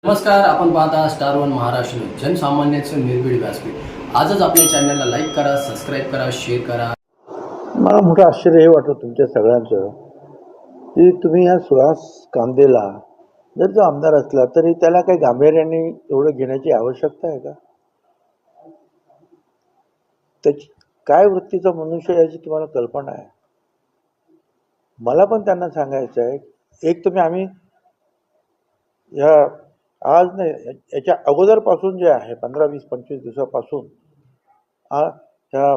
नमस्कार, आपण पाहता स्टार वन महाराष्ट्र न्यूज, जनसामान्याचं निर्भीड व्यासपीठ। आजच आपल्या चॅनलला लाईक करा, सबस्क्राईब करा, शेअर करा। मला मोठं आश्चर्य हे वाटतं तुमच्या सगळ्यांचं की तुम्ही या सुहास कांदेला जर तो आमदार असला तरी त्याला काही गांभीर्याने एवढं घेण्याची आवश्यकता आहे का? त्याची काय वृत्तीचा मनुष्य याची तुम्हाला कल्पना आहे? मला पण त्यांना सांगायचं आहे, एक तुम्ही आम्ही या आज नाही याच्या अगोदरपासून जे आहे 15, 20, 25 दिवसापासून ह्या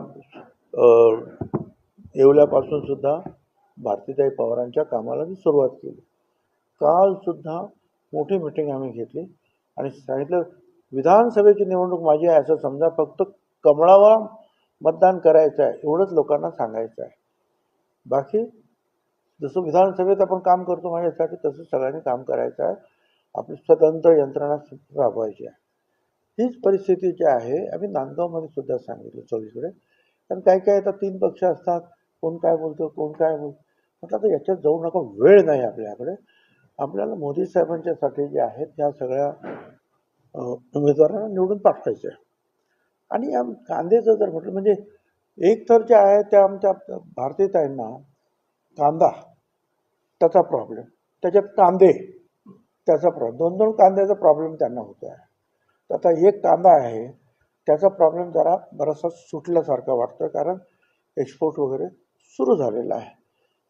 येवल्यापासून सुद्धा भारतीताई पवारांच्या कामाला मी सुरुवात केली। काल सुद्धा मोठी मीटिंग आम्ही घेतली आणि सांगितलं विधानसभेची निवडणूक माझी आहे असं समजा, फक्त कमळावर मतदान करायचं आहे एवढंच लोकांना सांगायचं आहे। बाकी जसं विधानसभेत आपण काम करतो माझ्यासाठी तसं सगळ्यांनी काम करायचं आहे, आपली स्वतंत्र यंत्रणा राबवायची आहे। हीच परिस्थिती जी आहे आम्ही नांदगावमध्ये सुद्धा सांगितलं सगळीकडे, कारण काय आता 3 पक्ष असतात, कोण काय बोलतो कोण काय बोलतो, म्हटलं तर याच्यात जाऊ नका, वेळ नाही आपल्याकडे। आपल्याला मोदी साहेबांच्यासाठी जे आहेत त्या सगळ्या उमेदवारांना निवडून पाठवायचं आहे। आणि या कांद्याचं जर म्हटलं म्हणजे एक तर जे आहे त्या आमच्या भारतीताईंना कांदा त्याचा प्रॉब्लेम, त्याच्यात कांदे त्याचा प्रॉब्लेम, 2-2 कांद्याचा प्रॉब्लेम त्यांना होतो आहे। तर आता एक कांदा आहे त्याचा प्रॉब्लेम जरा बराचसा सुटल्यासारखं वाटतं, कारण एक्सपोर्ट वगैरे सुरू झालेला आहे।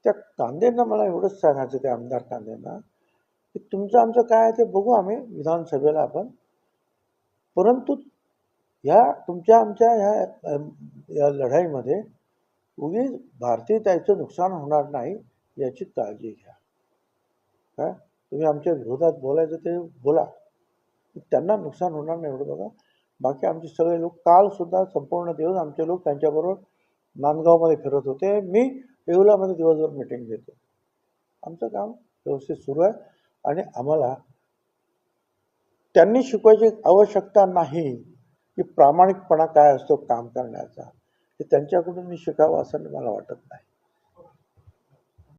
त्या कांद्यांना मला एवढंच सांगायचं त्या आमदार कांद्यांना की तुमचं आमचं काय आहे ते बघू आम्ही विधानसभेला आपण, परंतु ह्या तुमच्या आमच्या या लढाईमध्ये उगीच भारतीताईचं नुकसान होणार नाही याची काळजी घ्या। काय तुम्ही आमच्या विरोधात बोलायचं ते बोला, त्यांना नुकसान होणार नाही एवढं बघा। बाकी आमचे सगळे लोक काल सुद्धा संपूर्ण दिवस आमचे लोक त्यांच्याबरोबर नांदगावमध्ये फिरत होते, मी येवल्यामध्ये दिवसभर मीटिंग घेतो। आमचं काम व्यवस्थित सुरू आहे आणि आम्हाला त्यांनी शिकवायची आवश्यकता नाही की प्रामाणिकपणा काय असतो काम करण्याचा, हे त्यांच्याकडून मी शिकावं असं मला वाटत नाही।